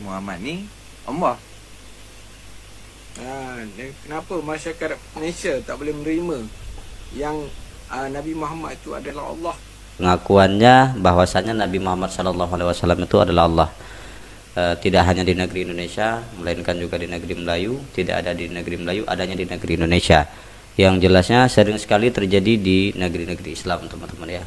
Muhammad ni Allah. Kenapa masyarakat Malaysia tak boleh menerima yang Nabi Muhammad itu adalah Allah? Pengakuannya bahwasanya Nabi Muhammad SAW itu adalah Allah. Tidak hanya di negeri Indonesia, melainkan juga di negeri Melayu. Tidak ada di negeri Melayu, adanya di negeri Indonesia. Yang jelasnya sering sekali terjadi di negeri-negeri Islam, teman-teman ya.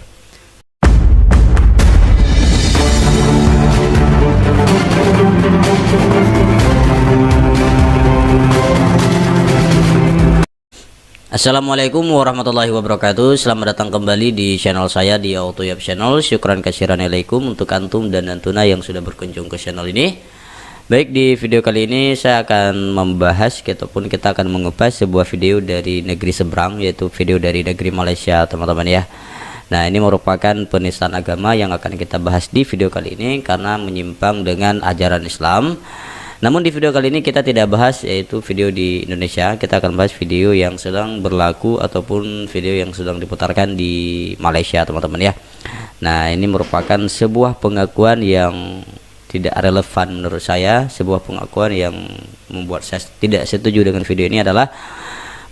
Assalamualaikum warahmatullahi wabarakatuh. Selamat datang kembali di channel saya di Autoyap Channel. Syukran kasiran alaikum untuk antum dan antuna yang sudah berkunjung ke channel ini. Baik, di video kali ini saya akan membahas ataupun kita akan mengupas sebuah video dari negeri seberang, yaitu video dari negeri Malaysia, teman-teman ya. Nah, ini merupakan penistaan agama yang akan kita bahas di video kali ini karena menyimpang dengan ajaran Islam. Namun di video kali ini kita tidak bahas yaitu video di Indonesia, kita akan bahas video yang sedang berlaku ataupun video yang sedang diputarkan di Malaysia, teman-teman ya. Nah, ini merupakan sebuah pengakuan yang tidak relevan menurut saya. Sebuah pengakuan yang membuat saya tidak setuju dengan video ini adalah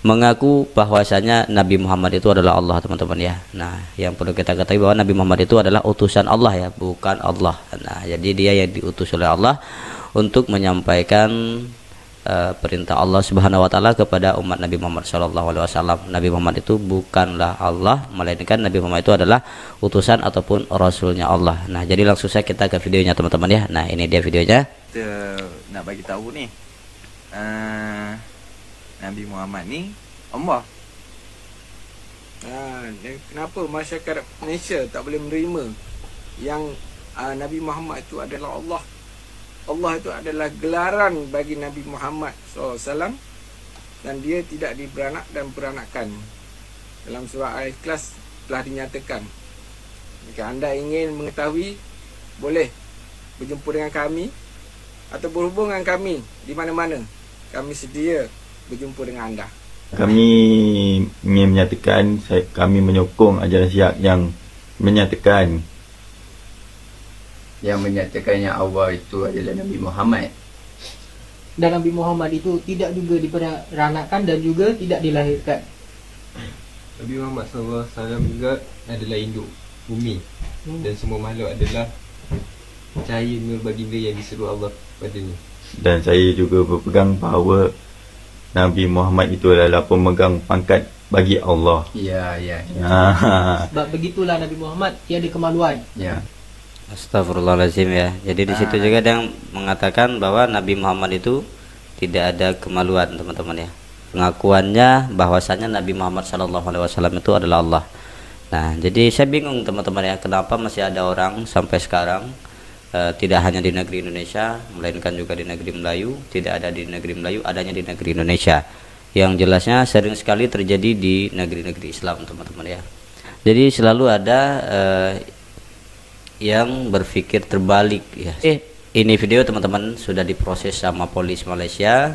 mengaku bahwasanya Nabi Muhammad itu adalah Allah, teman-teman ya. Nah, yang perlu kita ketahui bahwa Nabi Muhammad itu adalah utusan Allah ya, bukan Allah. Nah, jadi dia yang diutus oleh Allah untuk menyampaikan perintah Allah Subhanahu wa taala kepada umat Nabi Muhammad SAW. Nabi Muhammad itu bukanlah Allah, melainkan Nabi Muhammad itu adalah utusan ataupun rasulnya Allah. Nah, jadi langsung saja kita ke videonya, teman-teman ya. Nah, ini dia videonya. Kita nak bagi tahu ni Nabi Muhammad ni Allah. Kenapa masyarakat Malaysia tak boleh menerima yang Nabi Muhammad itu adalah Allah? Allah itu adalah gelaran bagi Nabi Muhammad SAW, dan dia tidak diberanak dan beranakan. Dalam surah Al-Ikhlas telah dinyatakan. Jika anda ingin mengetahui, boleh berjumpa dengan kami atau berhubung dengan kami di mana-mana. Kami sedia berjumpa dengan anda. Kami ingin menyatakan, kami menyokong ajaran Syiah yang menyatakan yang Allah itu adalah Nabi Muhammad. Dan Nabi Muhammad itu tidak juga diperanakan dan juga tidak dilahirkan. Nabi Muhammad SAW juga adalah induk bumi, dan semua makhluk adalah cahaya nur baginda yang disuruh Allah padanya. Dan saya juga berpegang bahawa Nabi Muhammad itu adalah pemegang pangkat bagi Allah. Ya. Sebab begitulah Nabi Muhammad tiada kemaluan. Ya. Astagfirullahaladzim ya. Jadi di situ juga ada yang mengatakan bahwa Nabi Muhammad itu tidak ada kemaluan, teman-teman ya. Pengakuannya bahwasanya Nabi Muhammad SAW itu adalah Allah. Nah, jadi saya bingung, teman-teman ya, kenapa masih ada orang sampai sekarang tidak hanya di negeri Indonesia, melainkan juga di negeri Melayu. Tidak ada di negeri Melayu, adanya di negeri Indonesia. Yang jelasnya sering sekali terjadi di negeri-negeri Islam, teman-teman ya. Jadi selalu ada yang berpikir terbalik ya. Ini video, teman-teman, sudah diproses sama polis Malaysia,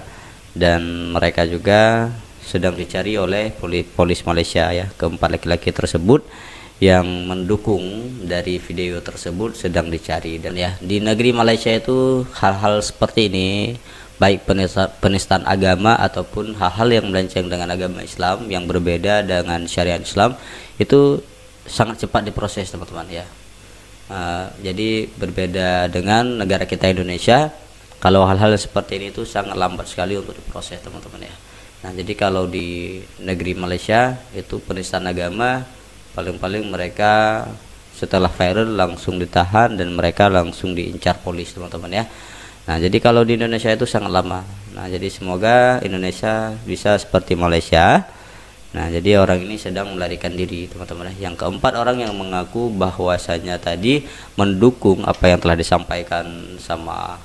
dan mereka juga sedang dicari oleh polis Malaysia ya. Keempat laki-laki tersebut yang mendukung dari video tersebut sedang dicari. Dan ya, di negeri Malaysia itu hal-hal seperti ini, baik penistaan agama ataupun hal-hal yang melenceng dengan agama Islam yang berbeda dengan syariat Islam, itu sangat cepat diproses, teman-teman ya. Jadi berbeda dengan negara kita Indonesia, kalau hal-hal seperti ini itu sangat lambat sekali untuk diproses, teman-teman ya. Nah, jadi kalau di negeri Malaysia itu penistaan agama, paling-paling mereka setelah viral langsung ditahan dan mereka langsung diincar polis, teman-teman ya. Nah, jadi kalau di Indonesia itu sangat lama. Nah, jadi semoga Indonesia bisa seperti Malaysia. Nah, jadi orang ini sedang melarikan diri, teman-teman. Yang keempat, orang yang mengaku bahwasanya tadi mendukung apa yang telah disampaikan sama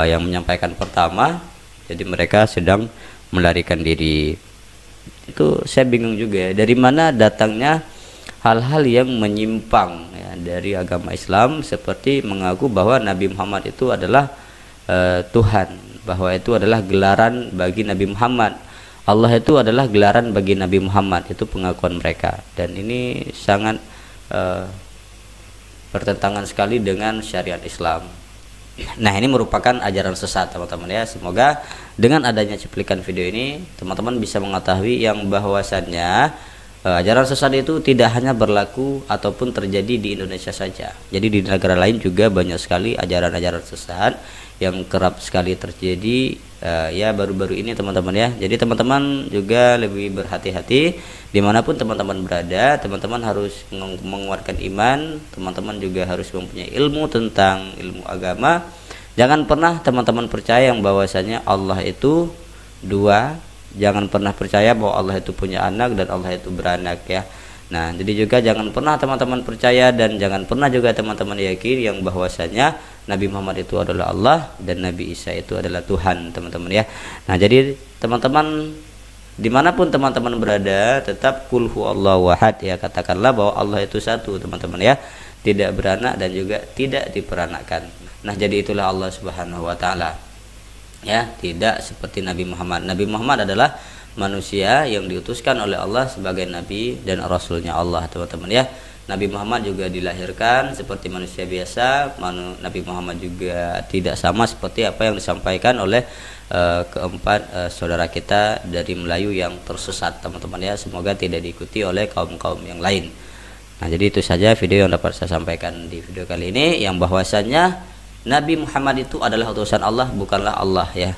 yang menyampaikan pertama. Jadi mereka sedang melarikan diri. Itu saya bingung juga ya, dari mana datangnya hal-hal yang menyimpang ya, dari agama Islam, seperti mengaku bahwa Nabi Muhammad itu adalah Tuhan, bahwa itu adalah gelaran bagi Nabi Muhammad. Allah itu adalah gelaran bagi Nabi Muhammad, itu pengakuan mereka, dan ini sangat bertentangan sekali dengan syariat Islam. Nah, ini merupakan ajaran sesat teman-teman ya. Semoga dengan adanya cuplikan video ini teman-teman bisa mengetahui yang bahwasannya ajaran sesat itu tidak hanya berlaku ataupun terjadi di Indonesia saja. Jadi di negara lain juga banyak sekali ajaran-ajaran sesat yang kerap sekali terjadi ya baru-baru ini teman-teman ya. Jadi teman-teman juga lebih berhati-hati dimanapun teman-teman berada. Teman-teman harus menguatkan iman, teman-teman juga harus mempunyai ilmu tentang ilmu agama. Jangan pernah teman-teman percaya yang bahwasanya Allah itu dua. Jangan pernah percaya bahwa Allah itu punya anak dan Allah itu beranak ya. Nah, jadi juga jangan pernah teman-teman percaya dan jangan pernah juga teman-teman yakin yang bahwasanya Nabi Muhammad itu adalah Allah dan Nabi Isa itu adalah Tuhan teman-teman ya. Nah, jadi teman-teman dimanapun teman-teman berada tetap qul huwallahu ahad ya, katakanlah bahwa Allah itu satu teman-teman ya, tidak beranak dan juga tidak diperanakkan. Nah, jadi itulah Allah Subhanahu wa taala. Ya, tidak seperti Nabi Muhammad. Nabi Muhammad adalah manusia yang diutuskan oleh Allah sebagai nabi dan rasulnya Allah teman-teman ya. Nabi Muhammad juga dilahirkan seperti manusia biasa. Nabi Muhammad juga tidak sama seperti apa yang disampaikan oleh keempat saudara kita dari Melayu yang tersesat teman-teman ya. Semoga tidak diikuti oleh kaum-kaum yang lain. Nah, jadi itu saja video yang dapat saya sampaikan di video kali ini, yang bahwasannya Nabi Muhammad itu adalah utusan Allah, bukanlah Allah ya.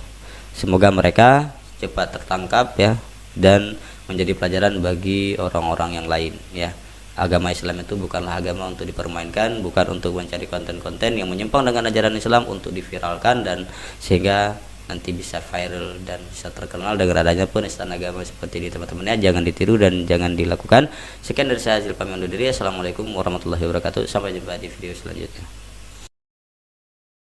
Semoga mereka cepat tertangkap ya dan menjadi pelajaran bagi orang-orang yang lain ya. Agama Islam itu bukanlah agama untuk dipermainkan, bukan untuk mencari konten-konten yang menyimpang dengan ajaran Islam untuk diviralkan dan sehingga nanti bisa viral dan bisa terkenal dengan adanya penistaan agama seperti ini teman-teman ya. Jangan ditiru dan jangan dilakukan. Sekian dari saya, Zilfam undur diri. Assalamualaikum warahmatullahi wabarakatuh. Sampai jumpa di video selanjutnya.